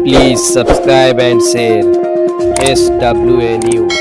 Please subscribe and share SWA News.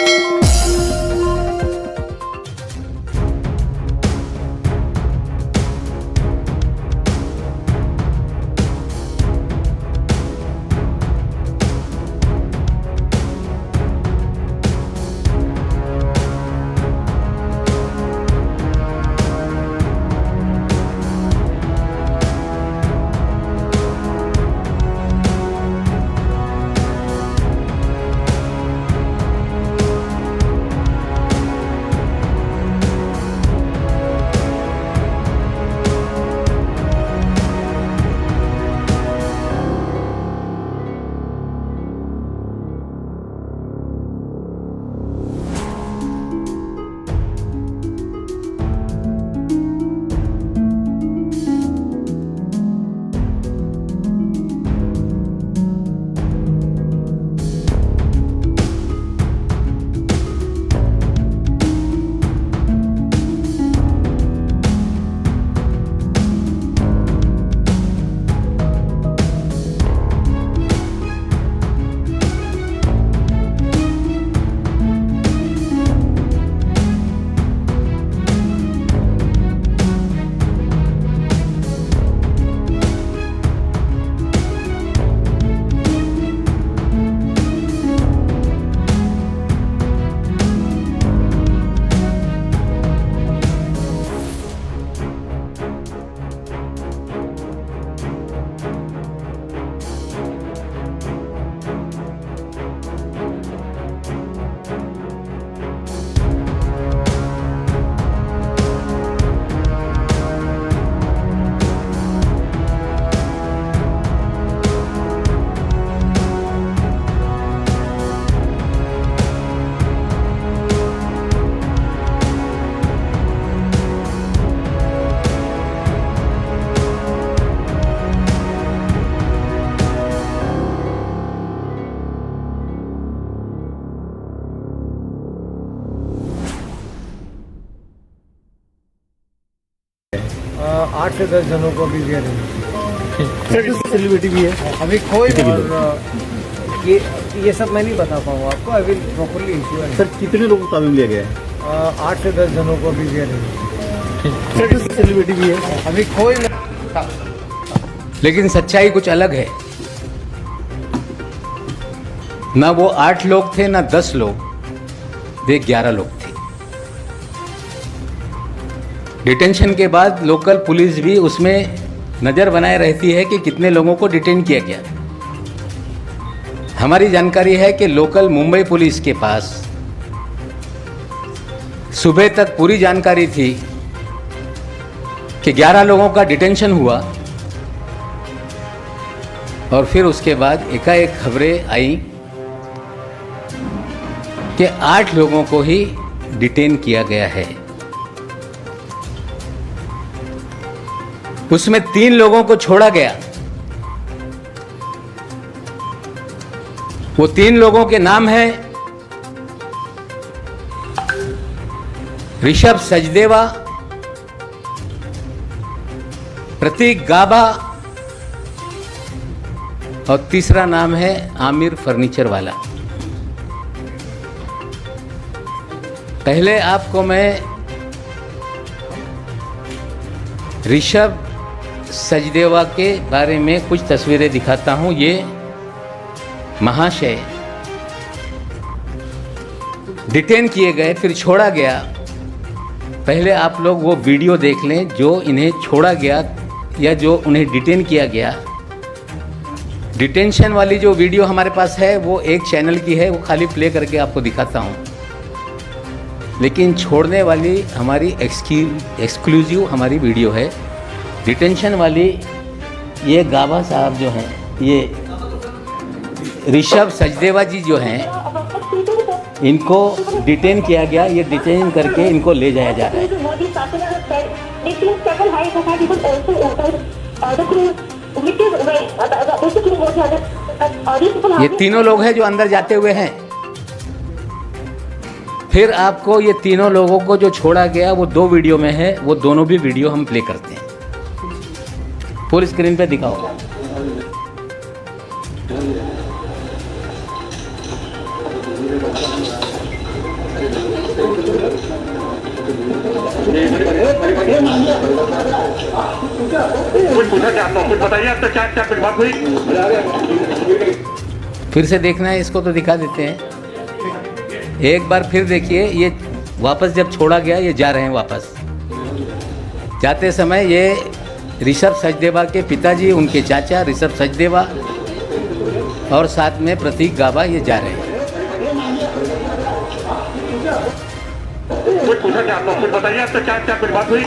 आठ से 10 जनों को अभी दिया नहीं। सेलिब्रिटी भी है अभी कोई और ये सब मैं नहीं बता पाऊंगा आपको। अभी प्रॉपरली इशू है। सर कितने लोगों को अभी लिया गया है? 8 से 10 जनों को अभी दिया नहीं। सेलिब्रिटी भी है अभी कोई लेकिन सच्चाई कुछ अलग है। ना वो 8 लोग थे ना 10 लोग, वे 11 लोग थे। डिटेंशन के बाद लोकल पुलिस भी उसमें नज़र बनाए रहती है कि कितने लोगों को डिटेन किया गया। हमारी जानकारी है कि लोकल मुंबई पुलिस के पास सुबह तक पूरी जानकारी थी कि 11 लोगों का डिटेंशन हुआ और फिर उसके बाद एकाएक खबरें आई कि 8 लोगों को ही डिटेन किया गया है। उसमें 3 लोगों को छोड़ा गया। वो 3 लोगों के नाम हैं ऋषभ सचदेवा, प्रतीक गाबा और तीसरा नाम है आमिर फर्नीचर वाला। पहले आपको मैं ऋषभ सचदेवा के बारे में कुछ तस्वीरें दिखाता हूं। ये महाशय डिटेन किए गए, फिर छोड़ा गया। पहले आप लोग वो वीडियो देख लें जो इन्हें छोड़ा गया या जो उन्हें डिटेन किया गया। डिटेंशन वाली जो वीडियो हमारे पास है वो एक चैनल की है, वो खाली प्ले करके आपको दिखाता हूं। लेकिन छोड़ने वाली हमारी एक्सक्लूसिव हमारी वीडियो है। डिटेंशन वाली ये गाबा साहब जो हैं, ये ऋषभ सचदेवा जी जो हैं, इनको डिटेन किया गया। ये डिटेन करके इनको ले जाया जा रहा है। ये तीनों लोग हैं जो अंदर जाते हुए हैं। फिर आपको ये तीनों लोगों को जो छोड़ा गया वो 2 वीडियो में है, वो दोनों भी वीडियो हम प्ले करते हैं। फुल स्क्रीन पे दिखाओ। कुछ पूछा क्या आपको? कुछ बताइए, अब तक क्या क्या कुछ बात हुई? फिर से देखना है इसको तो दिखा देते हैं। एक बार फिर देखिए, ये वापस जब छोड़ा गया, ये जा रहे हैं वापस। जाते समय ये ऋषभ सचदेवा के पिताजी, उनके चाचा ऋषभ सचदेवा और साथ में प्रतीक गाबा ये जा रहे हैं। कुछ पूछा क्या आपको? कुछ बताइए, अब तक क्या क्या कुछ बात हुई?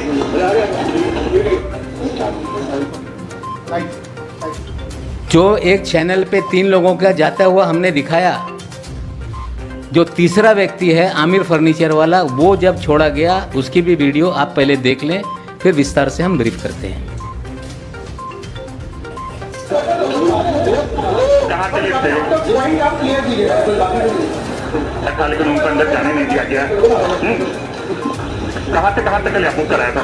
जो एक चैनल पे 3 लोगों का जाता हुआ हमने दिखाया, जो तीसरा व्यक्ति है आमिर फर्नीचर वाला, वो जब छोड़ा गया उसकी भी वीडियो आप पहले देख लें, फिर विस्तार से हम ब्रीफ करते हैं। कहाँ से लिफ्ट है? अच्छा, लेकिन उनको अंदर जाने नहीं दिया गया। कहाँ से कहाँ तक के लिए बुक कराया था?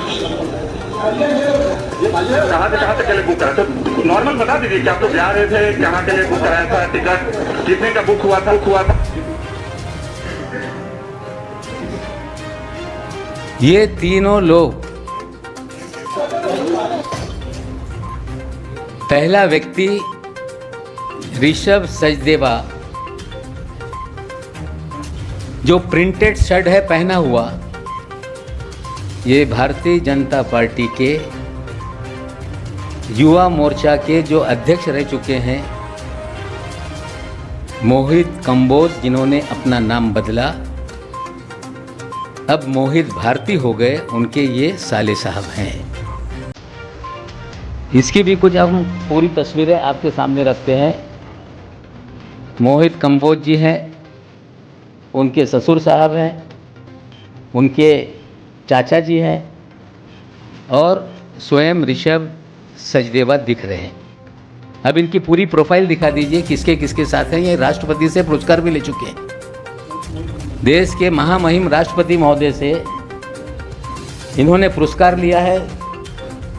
कहाँ से कहाँ तक के लिए बुक कराया था? नॉर्मल बता दीजिए कि आप लोग जा रहे थे, कहाँ के लिए बुक कराया था, टिकट कितने का बुक हुआ था? ये तीनों लोग, पहला व्यक्ति ऋषभ सचदेवा, जो प्रिंटेड शर्ट है पहना हुआ, ये भारतीय जनता पार्टी के युवा मोर्चा के जो अध्यक्ष रह चुके हैं, मोहित कंबोज, जिन्होंने अपना नाम बदला, अब मोहित भारती हो गए, उनके ये साले साहब हैं। इसकी भी कुछ हम पूरी तस्वीरें आपके सामने रखते हैं। मोहित कंबोज जी हैं, उनके ससुर साहब हैं, उनके चाचा जी हैं और स्वयं ऋषभ सचदेवा दिख रहे हैं। अब इनकी पूरी प्रोफाइल दिखा दीजिए, किसके किसके साथ हैं। ये राष्ट्रपति से पुरस्कार भी ले चुके हैं। देश के महामहिम राष्ट्रपति महोदय से इन्होंने पुरस्कार लिया है।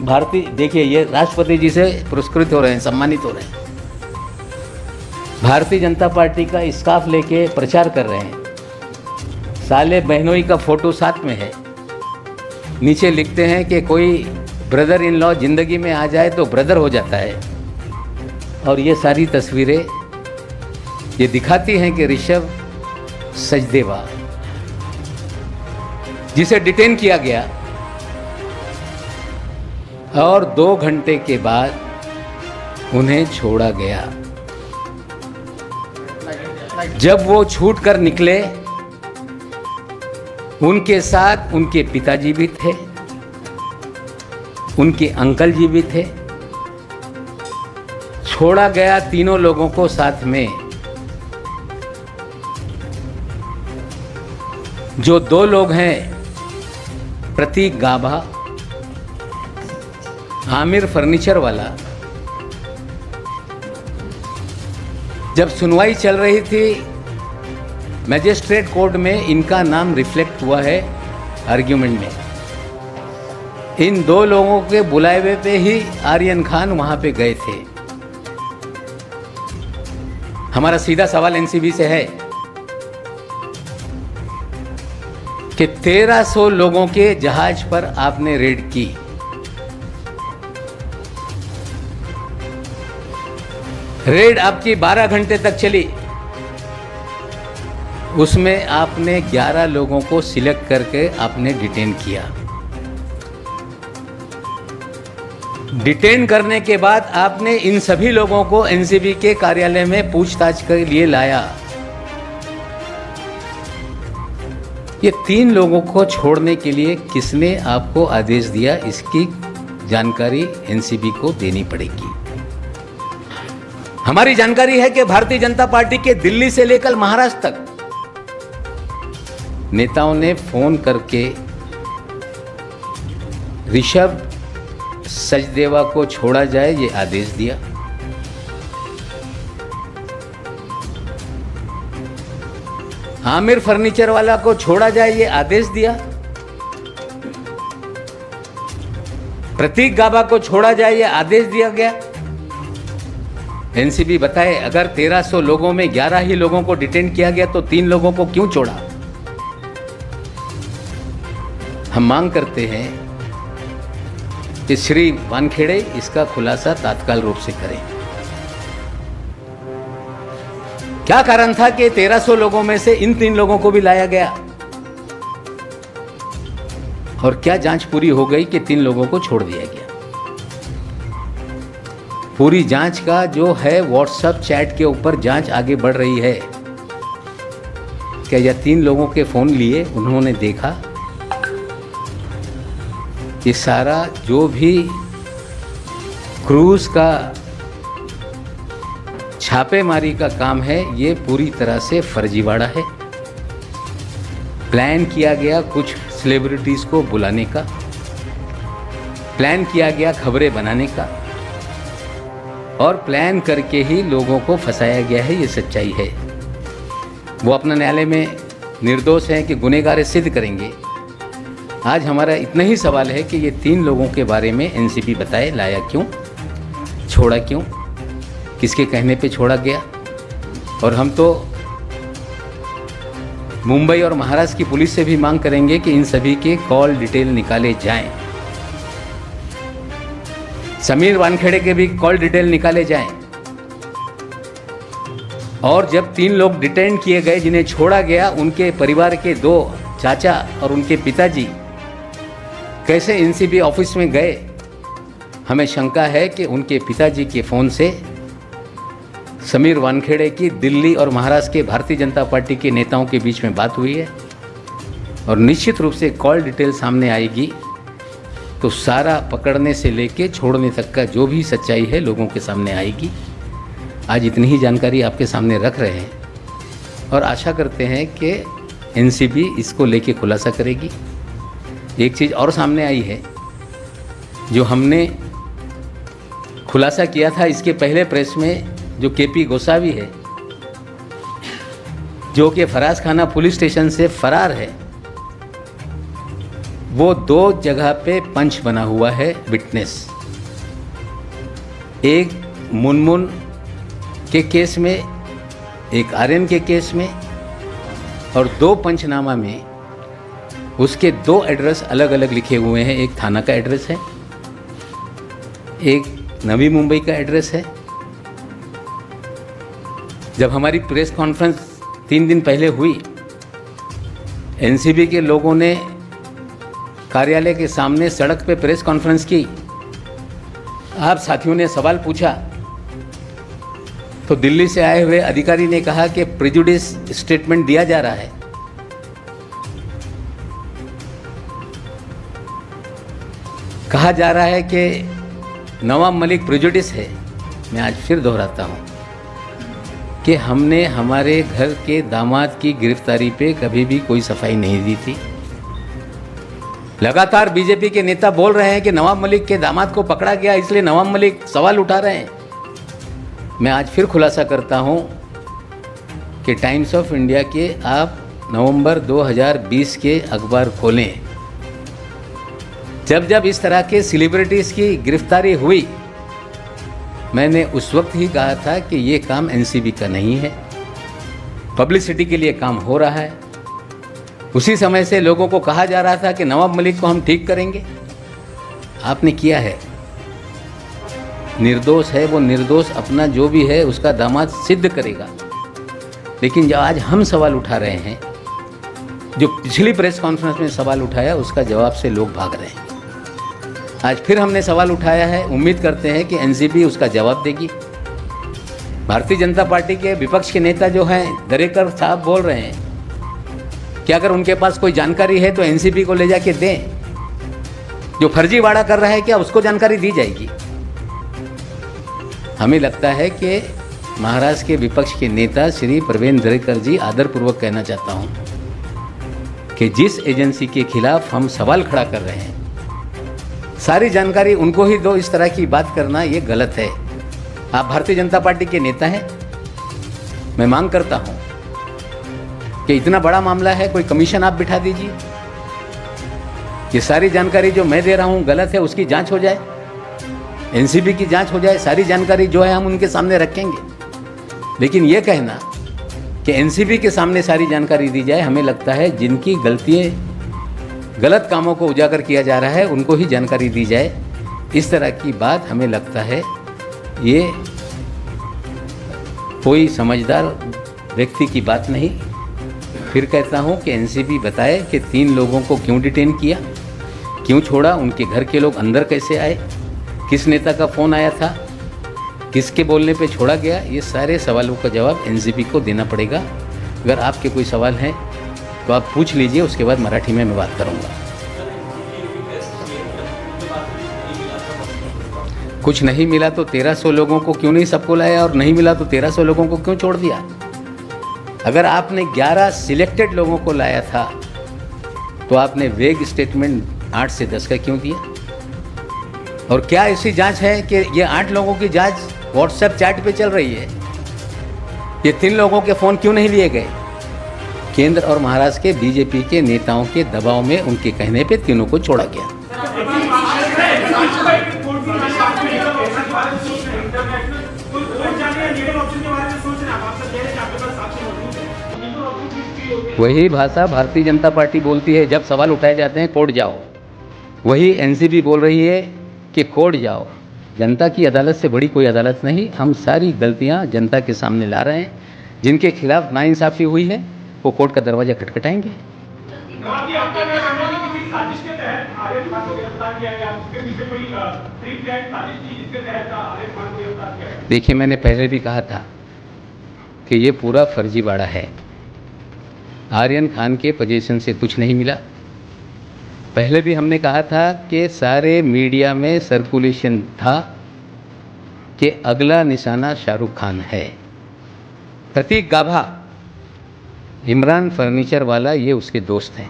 भारतीय, देखिए ये राष्ट्रपति जी से पुरस्कृत हो रहे हैं, सम्मानित हो रहे हैं। भारतीय जनता पार्टी का स्कार्फ लेके प्रचार कर रहे हैं। साले बहनोई का फोटो साथ में है। नीचे लिखते हैं कि कोई ब्रदर इन लॉ जिंदगी में आ जाए तो ब्रदर हो जाता है। और ये सारी तस्वीरें ये दिखाती हैं कि ऋषभ सचदेवा, जिसे डिटेन किया गया और 2 घंटे के बाद उन्हें छोड़ा गया। जब वो छूट कर निकले, उनके साथ उनके पिताजी भी थे, उनके अंकल जी भी थे। छोड़ा गया तीनों लोगों को साथ में। जो 2 लोग हैं, प्रतीक गाबा, आमिर फर्नीचर वाला, जब सुनवाई चल रही थी मैजिस्ट्रेट कोर्ट में, इनका नाम रिफ्लेक्ट हुआ है आर्ग्यूमेंट में। इन 2 लोगों के बुलाए हुए पे ही आर्यन खान वहां पे गए थे। हमारा सीधा सवाल एनसीबी से है कि 1300 लोगों के जहाज पर आपने रेड की। रेड आपकी 12 घंटे तक चली। उसमें आपने 11 लोगों को सिलेक्ट करके आपने डिटेन किया। डिटेन करने के बाद आपने इन सभी लोगों को एनसीबी के कार्यालय में पूछताछ के लिए लाया। ये 3 लोगों को छोड़ने के लिए किसने आपको आदेश दिया, इसकी जानकारी एनसीबी को देनी पड़ेगी। हमारी जानकारी है कि भारतीय जनता पार्टी के दिल्ली से लेकर महाराष्ट्र तक नेताओं ने फोन करके ऋषभ सचदेवा को छोड़ा जाए ये आदेश दिया। आमिर फर्नीचर वाला को छोड़ा जाए ये आदेश दिया। प्रतीक गाबा को छोड़ा जाए यह आदेश दिया गया। एनसीबी बताए अगर 1300 लोगों में 11 ही लोगों को डिटेन किया गया तो 3 लोगों को क्यों छोड़ा? हम मांग करते हैं कि श्री वानखेड़े इसका खुलासा तत्काल रूप से करें। क्या कारण था कि 1300 लोगों में से इन 3 लोगों को भी लाया गया? और क्या जांच पूरी हो गई कि 3 लोगों को छोड़ दिया गया? पूरी जांच का जो है व्हाट्सएप चैट के ऊपर जांच आगे बढ़ रही है। क्या यह 3 लोगों के फोन लिए उन्होंने देखा? ये सारा जो भी क्रूज का छापेमारी का काम है ये पूरी तरह से फर्जीवाड़ा है। प्लान किया गया कुछ सेलिब्रिटीज को बुलाने का, प्लान किया गया खबरें बनाने का, और प्लान करके ही लोगों को फंसाया गया है। ये सच्चाई है। वो अपना न्यायालय में निर्दोष हैं कि गुनहगार सिद्ध करेंगे। आज हमारा इतना ही सवाल है कि ये 3 लोगों के बारे में एनसीबी बताए लाया क्यों, छोड़ा क्यों, किसके कहने पे छोड़ा गया। और हम तो मुंबई और महाराष्ट्र की पुलिस से भी मांग करेंगे कि इन सभी के कॉल डिटेल निकाले जाएं। समीर वानखेड़े के भी कॉल डिटेल निकाले जाएं। और जब 3 लोग डिटेन किए गए जिन्हें छोड़ा गया, उनके परिवार के 2 चाचा और उनके पिताजी कैसे एनसीबी ऑफिस में गए? हमें शंका है कि उनके पिताजी के फ़ोन से समीर वानखेड़े की दिल्ली और महाराष्ट्र के भारतीय जनता पार्टी के नेताओं के बीच में बात हुई है। और निश्चित रूप से कॉल डिटेल सामने आएगी तो सारा पकड़ने से लेके छोड़ने तक का जो भी सच्चाई है लोगों के सामने आएगी। आज इतनी ही जानकारी आपके सामने रख रहे हैं और आशा करते हैं कि एनसीबी इसको लेके खुलासा करेगी। एक चीज़ और सामने आई है जो हमने खुलासा किया था इसके पहले प्रेस में, जो केपी गोसावी है जो कि फराज खाना पुलिस स्टेशन से फरार है, वो 2 जगह पे पंच बना हुआ है विटनेस। एक मुनमुन के केस में, एक आर्यन के केस में, और 2 पंचनामा में उसके 2 एड्रेस अलग अलग लिखे हुए हैं। एक थाना का एड्रेस है, एक नवी मुंबई का एड्रेस है। जब हमारी प्रेस कॉन्फ्रेंस 3 दिन पहले हुई, एनसीबी के लोगों ने कार्यालय के सामने सड़क पे प्रेस कॉन्फ्रेंस की। आप साथियों ने सवाल पूछा तो दिल्ली से आए हुए अधिकारी ने कहा कि प्रेजुडिस स्टेटमेंट दिया जा रहा है। कहा जा रहा है कि नवाब मलिक प्रेजुडिस है। मैं आज फिर दोहराता हूं कि हमने हमारे घर के दामाद की गिरफ्तारी पे कभी भी कोई सफाई नहीं दी थी। लगातार बीजेपी के नेता बोल रहे हैं कि नवाब मलिक के दामाद को पकड़ा गया इसलिए नवाब मलिक सवाल उठा रहे हैं। मैं आज फिर खुलासा करता हूं कि टाइम्स ऑफ इंडिया के आप नवंबर 2020 के अखबार खोलें। जब जब इस तरह के सेलिब्रिटीज़ की गिरफ्तारी हुई, मैंने उस वक्त ही कहा था कि ये काम एनसीबी का नहीं है, पब्लिसिटी के लिए काम हो रहा है। उसी समय से लोगों को कहा जा रहा था कि नवाब मलिक को हम ठीक करेंगे। आपने किया है। निर्दोष है वो, निर्दोष अपना जो भी है उसका दामाद सिद्ध करेगा। लेकिन जब आज हम सवाल उठा रहे हैं, जो पिछली प्रेस कॉन्फ्रेंस में सवाल उठाया उसका जवाब से लोग भाग रहे हैं। आज फिर हमने सवाल उठाया है, उम्मीद करते हैं कि एनसीबी उसका जवाब देगी। भारतीय जनता पार्टी के विपक्ष के नेता जो हैं दरेकर साहब बोल रहे हैं कि अगर उनके पास कोई जानकारी है तो एनसीबी को ले जाके दें। जो फर्जीवाड़ा कर रहा है क्या उसको जानकारी दी जाएगी? हमें लगता है कि महाराष्ट्र के विपक्ष के नेता श्री प्रवीण दरेकर जी, आदरपूर्वक कहना चाहता हूं कि जिस एजेंसी के खिलाफ हम सवाल खड़ा कर रहे हैं सारी जानकारी उनको ही दो। इस तरह की बात करना ये गलत है। आप भारतीय जनता पार्टी के नेता हैं। मैं मांग करता हूं कि इतना बड़ा मामला है, कोई कमीशन आप बिठा दीजिए। ये सारी जानकारी जो मैं दे रहा हूँ गलत है, उसकी जांच हो जाए, एनसीबी की जांच हो जाए, सारी जानकारी जो है हम उनके सामने रखेंगे। लेकिन ये कहना कि एनसीबी के सामने सारी जानकारी दी जाए, हमें लगता है जिनकी गलतियाँ, गलत कामों को उजागर किया जा रहा है उनको ही जानकारी दी जाए, इस तरह की बात हमें लगता है ये कोई समझदार व्यक्ति की बात नहीं। फिर कहता हूँ कि एनसीबी बताए कि 3 लोगों को क्यों डिटेन किया, क्यों छोड़ा, उनके घर के लोग अंदर कैसे आए, किस नेता का फ़ोन आया था, किसके बोलने पे छोड़ा गया, ये सारे सवालों का जवाब एनसीबी को देना पड़ेगा। अगर आपके कोई सवाल हैं तो आप पूछ लीजिए, उसके बाद मराठी में मैं बात करूँगा। कुछ नहीं मिला तो 1300 लोगों को क्यों नहीं सबको लाया, और नहीं मिला तो 1300 लोगों को क्यों छोड़ दिया? अगर आपने 11 सिलेक्टेड लोगों को लाया था तो आपने वेग स्टेटमेंट 8 से 10 का क्यों दिया? और क्या ऐसी जांच है कि ये 8 लोगों की जांच व्हाट्सएप चैट पे चल रही है? ये 3 लोगों के फ़ोन क्यों नहीं लिए गए? केंद्र और महाराष्ट्र के बीजेपी के नेताओं के दबाव में उनके कहने पे तीनों को छोड़ा गया। वही भाषा भारतीय जनता पार्टी बोलती है जब सवाल उठाए जाते हैं कोर्ट जाओ, वही एनसीबी बोल रही है कि कोर्ट जाओ। जनता की अदालत से बड़ी कोई अदालत नहीं। हम सारी गलतियां जनता के सामने ला रहे हैं। जिनके खिलाफ नाइंसाफ़ी हुई है वो कोर्ट का दरवाज़ा खटखटाएंगे। देखिए, मैंने पहले भी कहा था कि ये पूरा फर्जीवाड़ा है। आर्यन खान के पोजीशन से कुछ नहीं मिला। पहले भी हमने कहा था कि सारे मीडिया में सर्कुलेशन था कि अगला निशाना शाहरुख खान है। प्रतीक गाभा, इमरान फर्नीचर वाला, ये उसके दोस्त हैं।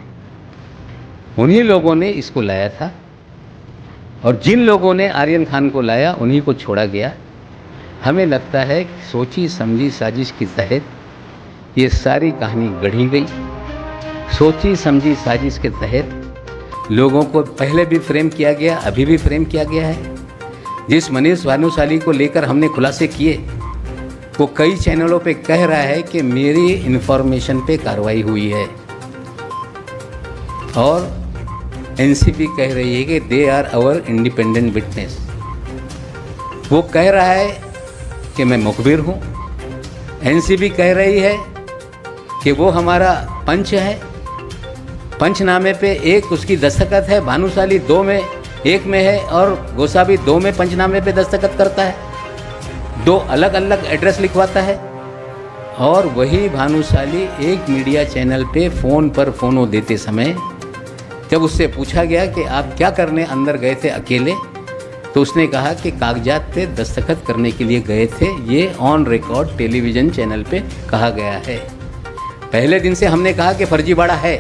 उन्हीं लोगों ने इसको लाया था और जिन लोगों ने आर्यन खान को लाया उन्हीं को छोड़ा गया। हमें लगता है कि सोची समझी साजिश के तहत ये सारी कहानी गढ़ी गई। सोची समझी साजिश के तहत लोगों को पहले भी फ्रेम किया गया, अभी भी फ्रेम किया गया है। जिस मनीष भानुशाली को लेकर हमने खुलासे किए वो कई चैनलों पे कह रहा है कि मेरी इन्फॉर्मेशन पे कार्रवाई हुई है, और एनसीबी कह रही है कि they are our independent witness. वो कह रहा है कि मैं मुखबिर हूँ। एनसीबी कह रही है कि वो हमारा पंच है। पंचनामे पे एक उसकी दस्तखत है, भानुशाली 2 में 1 में है और गोसावी 2 में पंचनामे पे दस्तखत करता है। 2 अलग अलग एड्रेस लिखवाता है। और वही भानुशाली एक मीडिया चैनल पे फ़ोन पर फ़ोनो देते समय जब उससे पूछा गया कि आप क्या करने अंदर गए थे अकेले, तो उसने कहा कि कागजात पे दस्तखत करने के लिए गए थे। ये ऑन रिकॉर्ड टेलीविज़न चैनल पे कहा गया है। पहले दिन से हमने कहा कि फर्जीवाड़ा है।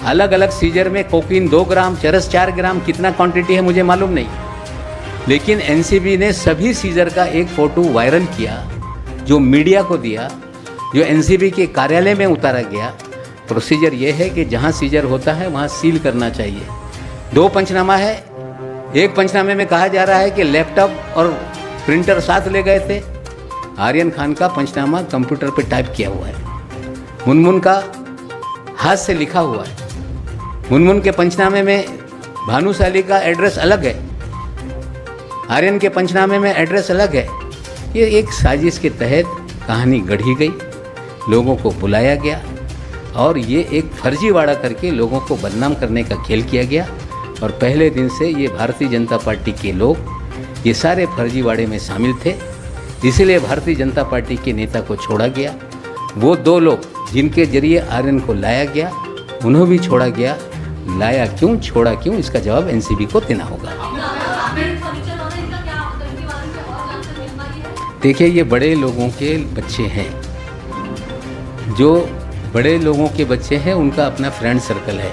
अलग अलग सीजर में कोकीन 2 ग्राम, चरस 4 ग्राम, कितना क्वांटिटी है मुझे मालूम नहीं, लेकिन एनसीबी ने सभी सीजर का एक फ़ोटो वायरल किया जो मीडिया को दिया, जो एनसीबी के कार्यालय में उतारा गया। प्रोसीजर ये है कि जहाँ सीजर होता है वहाँ सील करना चाहिए। 2 पंचनामा है। एक पंचनामे में कहा जा रहा है कि लैपटॉप और प्रिंटर साथ ले गए थे। आर्यन खान का पंचनामा कंप्यूटर पे टाइप किया हुआ है, मुनमुन का हाथ से लिखा हुआ है। मुनमुन के पंचनामे में भानुशाली का एड्रेस अलग है, आर्यन के पंचनामे में एड्रेस अलग है। ये एक साजिश के तहत कहानी गढ़ी गई, लोगों को बुलाया गया और ये एक फर्जीवाड़ा करके लोगों को बदनाम करने का खेल किया गया। और पहले दिन से ये भारतीय जनता पार्टी के लोग ये सारे फर्जीवाड़े में शामिल थे। इसलिए भारतीय जनता पार्टी के नेता को छोड़ा गया। वो 2 लोग जिनके जरिए आर्यन को लाया गया उन्हें भी छोड़ा गया। लाया क्यों, छोड़ा क्यों, इसका जवाब एनसीबी को देना होगा। देखिए, ये बड़े लोगों के बच्चे हैं। जो बड़े लोगों के बच्चे हैं उनका अपना फ्रेंड सर्कल है,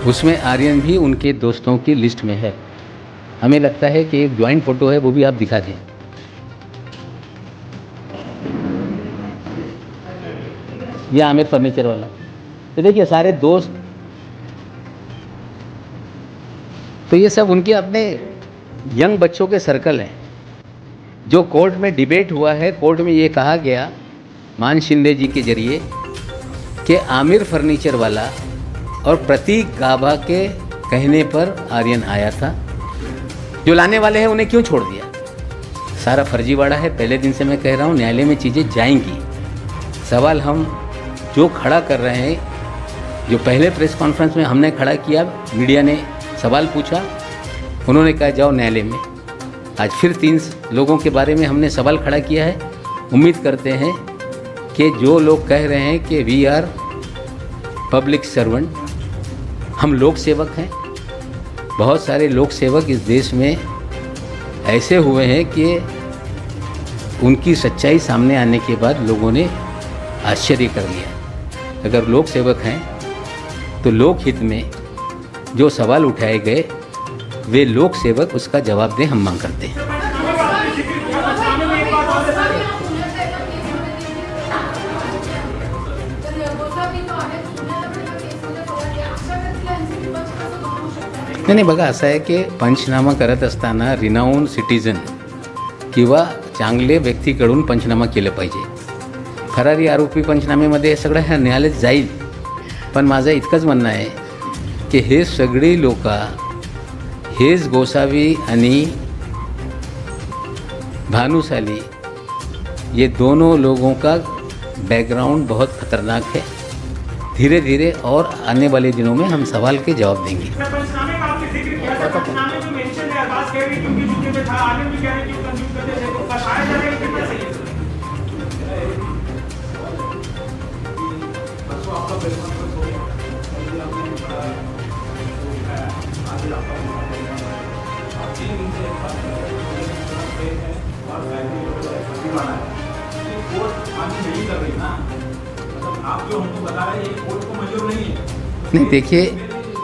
उसमें आर्यन भी उनके दोस्तों की लिस्ट में है। हमें लगता है कि एक ज्वाइंट फ़ोटो है, वो भी आप दिखा दें। ये आमिर फर्नीचर वाला। तो देखिए, सारे दोस्त तो ये सब उनके अपने यंग बच्चों के सर्कल हैं। जो कोर्ट में डिबेट हुआ है, कोर्ट में ये कहा गया मान शिंदे जी के जरिए कि आमिर फर्नीचर वाला और प्रतीक गाभा के कहने पर आर्यन आया था, जो लाने वाले हैं उन्हें क्यों छोड़ दिया? सारा फर्जीवाड़ा है। पहले दिन से मैं कह रहा हूँ न्यायालय में चीज़ें जाएंगी। सवाल हम जो खड़ा कर रहे हैं, जो पहले प्रेस कॉन्फ्रेंस में हमने खड़ा किया, मीडिया ने सवाल पूछा, उन्होंने कहा जाओ न्यायालय में। आज फिर 3 लोगों के बारे में हमने सवाल खड़ा किया है। उम्मीद करते हैं कि जो लोग कह रहे हैं कि वी आर पब्लिक सर्वेंट, हम लोक सेवक हैं, बहुत सारे लोक सेवक इस देश में ऐसे हुए हैं कि उनकी सच्चाई सामने आने के बाद लोगों ने आश्चर्य कर लिया। अगर लोक सेवक हैं तो लोक हित में जो सवाल उठाए गए वे लोक सेवक उसका जवाब दें, हम मांग करते हैं। नाही बघा, असं आहे की पंचनामा करत असताना रिनाऊन सिटीजन किंवा चांगले व्यक्तीकडून पंचनामा केलं पाहिजे. फरारी आरोपी पंचनामेमध्ये हे सगळं ह्या न्यायालयात जाईल. पण माझं इतकंच म्हणणं आहे की हे सगळी लोक, हेच गोसावी आणि भानुशाली, ये दोनों लोगों का बैकग्राउंड बहुत खतरनाक है. धीरे धीरे और आने वाले दिनों में हम सवाल के जवाब देंगे. नहीं देखिए,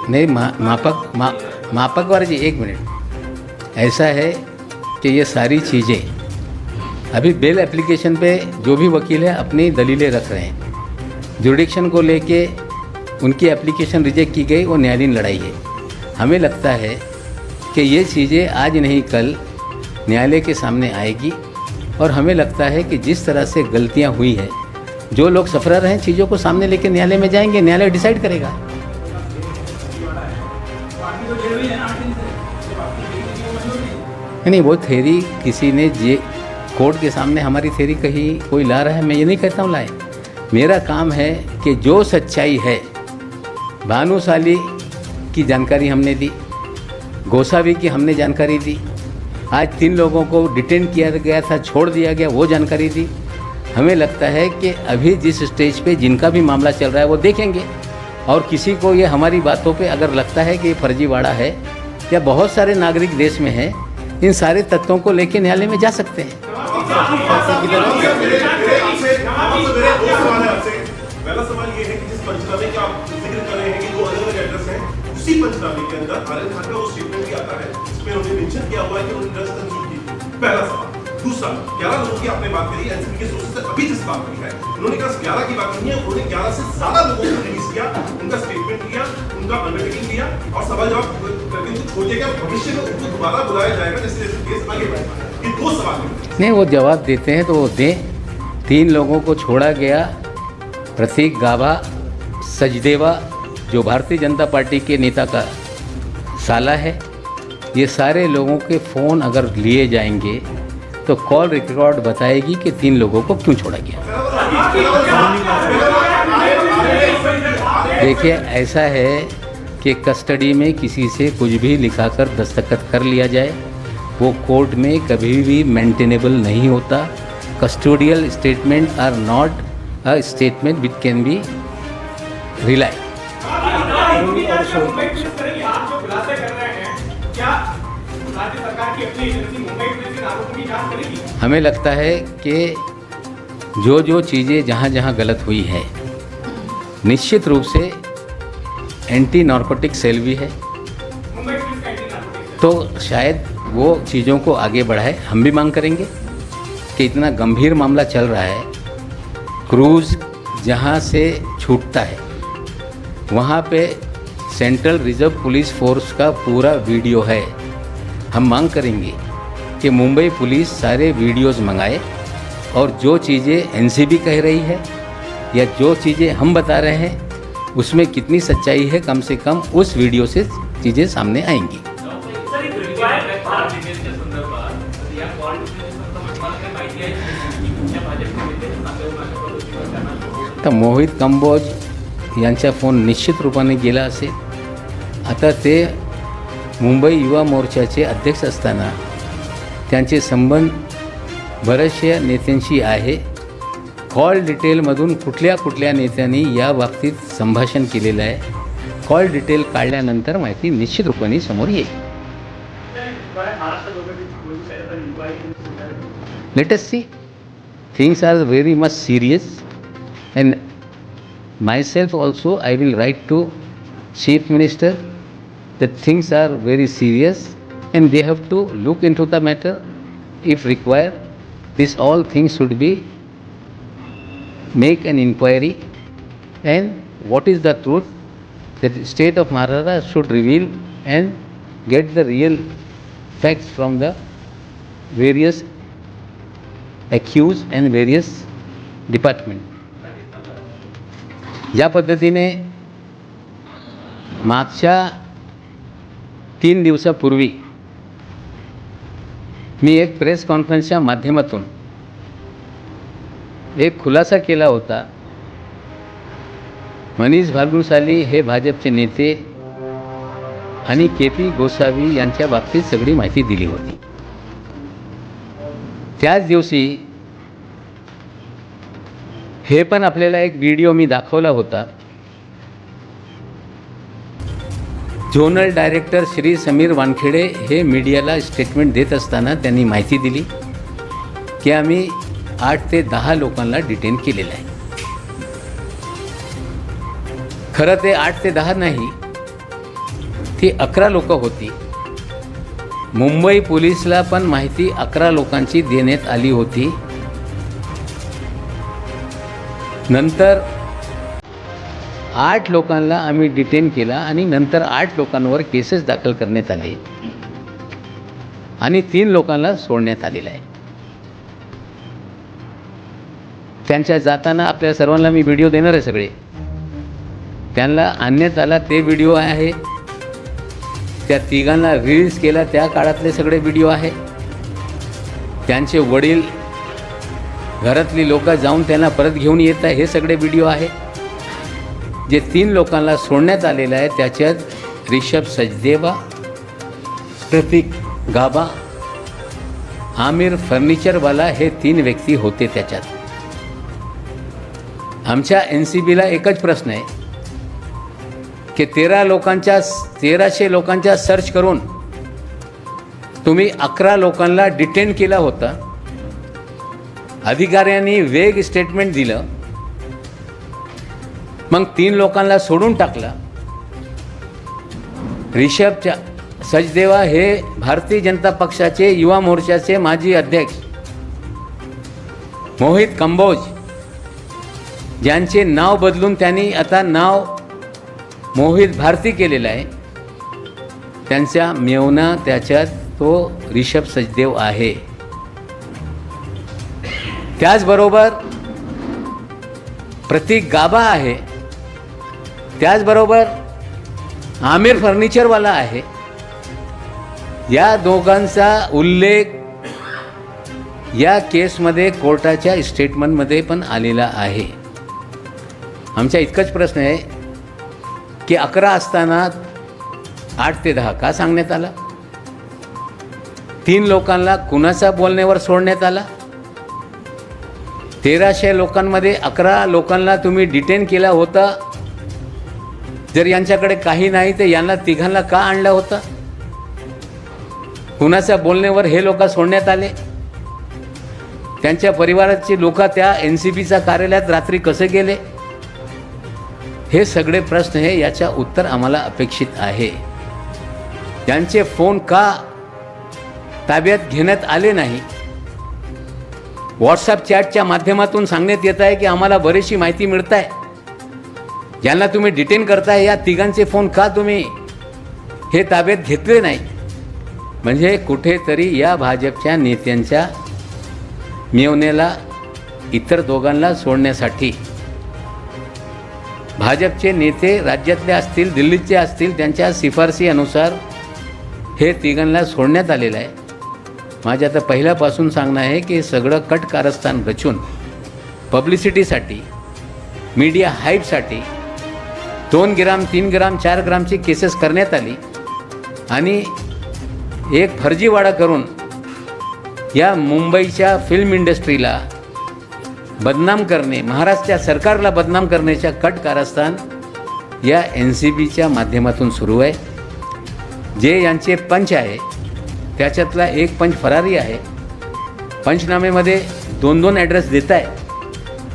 नहीं मापकवार जी एक मिनट, ऐसा है कि ये सारी चीज़ें अभी बेल एप्लीकेशन पे जो भी वकील है अपनी दलीलें रख रहे हैं. जुडिक्शन को लेके उनकी एप्लीकेशन रिजेक्ट की गई, वो न्यायालयीन लड़ाई है. हमें लगता है कि ये चीज़ें आज नहीं कल न्यायालय के सामने आएगी और हमें लगता है कि जिस तरह से गलतियां हुई हैं, जो लोग सफरर हैं, चीज़ों को सामने लेके न्यायालय में जाएंगे, न्यायालय डिसाइड करेगा. नहीं, वो थ्योरी किसी ने जे कोर्ट के सामने हमारी थ्योरी कहीं कोई ला रहा है, मैं ये नहीं कहता हूँ लाए. मेरा काम है कि जो सच्चाई है, भानुशाली की जानकारी हमने दी, गोसावी की हमने जानकारी दी, आज 3 लोगों को डिटेन किया गया था, छोड़ दिया गया, वो जानकारी दी. हमें लगता है कि अभी जिस स्टेज पे जिनका भी मामला चल रहा है वो देखेंगे, और किसी को ये हमारी बातों पे अगर लगता है कि ये फर्जीवाड़ा है या बहुत सारे नागरिक देश में हैं, इन सारे तथ्यों को लेके न्यायालय में जा सकते हैं. पहला सवाल ये है कि जिस पंचनामे का आप जिक्र कर रहे हैं कि 2 अलग-अलग एड्रेस हैं, उसी पंचनामे के अंदर आर्यन खान का वो स्टेटमेंट भी आता है जिसमें उन्होंने मेंशन किया हुआ है कि उन्होंने ड्रग्स कंज्यूम की. पहला सवाल. दूसरा, 11 लोगों की आपने बात करी, एनसीबी के सोर्सेस से अभी जिस बात करी है, उन्होंने कहा 11 की बात नहीं है, उन्होंने 11 से ज्यादा लोगों को रिलीज किया, उनका स्टेटमेंट लिया, उनका अंडरटेकिंग दिया और सवाल जवाब करके उनको छोड़ दिया कि भविष्य में उनको दोबारा बुलाया जाएगा जैसे जैसे केस आगे बढ़ेगा. ये 2 सवाल हैं. नहीं, वो जवाब देते हैं तो वो दें. 3 लोगों को छोड़ा गया. प्रतीक गाभा, सचदेवा जो भारतीय जनता पार्टी के नेता का साला है, ये सारे लोगों के फ़ोन अगर लिए जाएंगे तो कॉल रिकॉर्ड बताएगी कि 3 लोगों को क्यों छोड़ा गया. देखिए, ऐसा है कि कस्टडी में किसी से कुछ भी लिखाकर दस्तखत कर लिया जाए, वो कोर्ट में कभी भी मेंटेनेबल नहीं होता. Custodial statement are not a statement which can be relied. हमें लगता है कि जो जो चीज़ें जहाँ जहाँ गलत हुई है, निश्चित रूप से एंटी नार्कोटिक सेल भी है, तो शायद वो चीज़ों को आगे बढ़ाए. हम भी मांग करेंगे कि इतना गंभीर मामला चल रहा है, क्रूज़ जहाँ से छूटता है वहाँ पे सेंट्रल रिजर्व पुलिस फोर्स का पूरा वीडियो है। हम मांग करेंगे कि मुंबई पुलिस सारे वीडियोस मंगाए और जो चीज़ें एनसीबी कह रही है या जो चीज़ें हम बता रहे हैं उसमें कितनी सच्चाई है, कम से कम उस वीडियो से चीज़ें सामने आएंगी। तर मोहित कंबोज यांचा फोन निश्चित रूपाने गेला असेल। आता ते मुंबई युवा मोर्चाचे अध्यक्ष असताना त्यांचे संबंध बऱ्याचशा नेत्यांशी आहे। कॉल डिटेलमधून कुठल्या कुठल्या नेत्यांनी या बाबतीत संभाषण केलेलं आहे, कॉल डिटेल काढल्यानंतर माहिती निश्चित रूपाने समोर येईल। Let us see, things are very much serious and myself also I will write to Chief Minister that things are very serious and they have to look into the matter if required. This all things should be make an inquiry and what is the truth that state of Maharashtra should reveal and get the real facts from the various accused and various departments. या पद्धतीने मागच्या 3 दिवसापूर्वी मी एक press कॉन्फरन्सच्या माध्यमातून एक खुलासा केला होता। मनीष भानुशाली हे भाजपचे नेते आणि के.पी. गोसावी यांच्या बाबतीत सगळी माहिती दिली होती। त्याच दिवशी हे पण आपल्याला एक व्हिडिओ मी दाखवला होता। झोनल डायरेक्टर श्री समीर वानखेडे हे मीडियाला स्टेटमेंट देत असताना त्यांनी माहिती दिली की आम्ही 8 ते 10 लोकांना डिटेन केलेलं आहे। खरं ते 8 ते 10 नाही, ती 11 लोक होती। मुंबई पोलिसला पण माहिती 11 लोकांची देण्यात आली होती। नंतर 8 लोकांना आम्ही डिटेन केला आणि नंतर 8 लोकांवर केसेस दाखल करण्यात आले आणि 3 लोकांना सोडण्यात आलेलं आहे। त्यांच्या जाताना आपल्या सर्वांना मी व्हिडिओ देणार आहे, सगळे त्यांना आणण्यात आला ते व्हिडिओ आहे। त्या तिघांना रिलीज केला त्या काळातले सगळे व्हिडिओ आहे। त्यांचे वडील, घरातली लोक जाऊन त्यांना परत घेऊन येत आहे हे सगळे व्हिडिओ आहे। जे 3 लोकांना सोडण्यात आलेलं आहे त्याच्यात ऋषभ सचदेवा, प्रतीक गाबा, आमिर फर्निचरवाला हे 3 व्यक्ती होते त्याच्यात। आमच्या NCBला एकच प्रश्न आहे की 1300 लोकांचा सर्च करून तुम्ही 11 लोकांना डिटेन केला होता। अधिकाऱ्यांनी वेग स्टेटमेंट दिलं, मग 3 लोकांना सोडून टाकला। ऋषभ सचदेवा हे भारतीय जनता पक्षाचे युवा मोर्चाचे माजी अध्यक्ष, मोहित कंबोज ज्यांचे नाव बदलून त्यांनी आता नाव मोहित भारती केलेलं आहे, त्यांचा मेवना त्याच्यात तो ऋषभ सचदेव आहे। त्याचबरोबर प्रतीक गाबा आहे, त्याचबरोबर आमिर फर्निचरवाला आहे। या दोघांचा उल्लेख या केसमध्ये कोर्टाच्या स्टेटमेंटमध्ये पण आलेला आहे। आमचा इतकाच प्रश्न आहे की 11 असताना 8 ते 10 का सांगण्यात आला? 3 लोकांना कुणाच्या बोलण्यावर सोडण्यात आला? 1300 लोकांमध्ये 11 लोकांना तुम्ही डिटेन केला होता। जर यांच्याकडे काही नाही तर यांना तिघांना का आणलं होतं? कुणाच्या बोलण्यावर हे लोक सोडण्यात आले? त्यांच्या परिवाराचे लोक त्या NCBच्या कार्यालयात रात्री कसे गेले? हे सगळे प्रश्न हे याच्या उत्तर आम्हाला अपेक्षित आहे। त्यांचे फोन का ताब्यात घेण्यात आले नाही? व्हॉट्सअप चॅटच्या माध्यमातून सांगण्यात येत आहे की आम्हाला बरीचशी माहिती मिळत आहे। ज्यांना तुम्ही डिटेन करताय या तिघांचे फोन का तुम्ही हे ताब्यात घेतले नाही? म्हणजे कुठेतरी या भाजपच्या नेत्यांच्या मेवण्याला इतर दोघांना सोडण्यासाठी भाजपचे नेते राज्यातले असतील, दिल्लीचे असतील, त्यांच्या शिफारशीनुसार हे तिघांना सोडण्यात आलेलं आहे. माझं आता पहिल्यापासून सांगणं आहे की सगळं कट कारस्थान रचून पब्लिसिटीसाठी, मीडिया हाईपसाठी 2 ग्राम, 3 ग्राम, 4 ग्रामची केसेस करण्यात आली आणि एक फर्जीवाडा करून या मुंबईच्या फिल्म इंडस्ट्रीला बदनाम करणे, महाराष्ट्र सरकारला बदनाम करण्याच्या कट कारस्थान या NCBच्या माध्यमातून सुरू आहे. जे यांचे पंच आहे त्याच्यातला एक पंच फरारी आहे. पंचनामेमध्ये 2-2 ॲड्रेस देत आहे.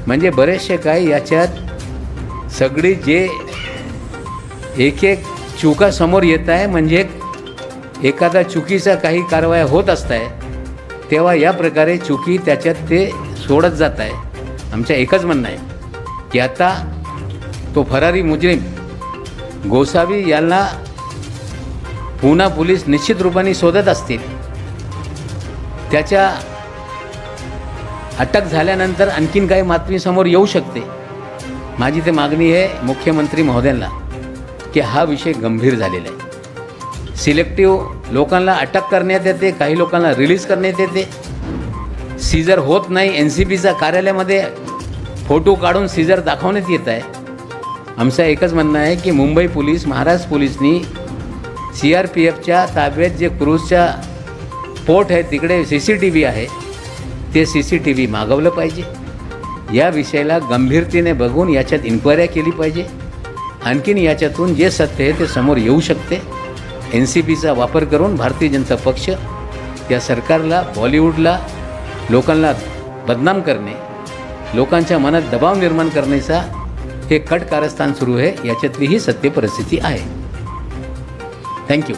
म्हणजे बरेचसे काय याच्यात सगळी जे एक चुका समोर येत आहे. म्हणजे एखादा चुकीचा काही कारवाया होत असत आहे तेव्हा या प्रकारे चुकी त्याच्यात ते सोडत जात आहे. आमचं एकच म्हणणं आहे की आता तो फरारी मुजरिम गोसावी यांना पुणे पोलीस निश्चित रूपाने शोधत असतील. त्याच्या अटक झाल्यानंतर आणखीन काही बातमी समोर येऊ शकते. माझी ते मागणी आहे मुख्यमंत्री महोदयांना की हा विषय गंभीर झालेला आहे. सिलेक्टिव्ह लोकांना अटक करण्यात येते, काही लोकांना रिलीज करण्यात येते. सीजर होत नाही. NCBच्या कार्यालयामध्ये फोटो काढून सीजर दाखवण्यात येत आहे. आमचं एकच म्हणणं आहे की मुंबई पोलीस, महाराष्ट्र पोलीसनी CRPFच्या ताब्यात जे क्रूजच्या पोर्ट आहे तिकडे CCTV आहे ते CCTV मागवलं पाहिजे. या विषयाला गंभीरतेने बघून याच्यात इन्क्वायरी केली पाहिजे. आणखीन याच्यातून जे सत्य आहे ते समोर येऊ शकते. NCBचा वापर करून भारतीय जनता पक्ष या सरकारला, बॉलिवूडला, लोकांना बदनाम करणे, लोकांच्या मनात दबाव निर्माण करण्याचा हे कट कारस्थान सुरू आहे. याच्यातली ही सत्य परिस्थिती आहे. थँक्यू.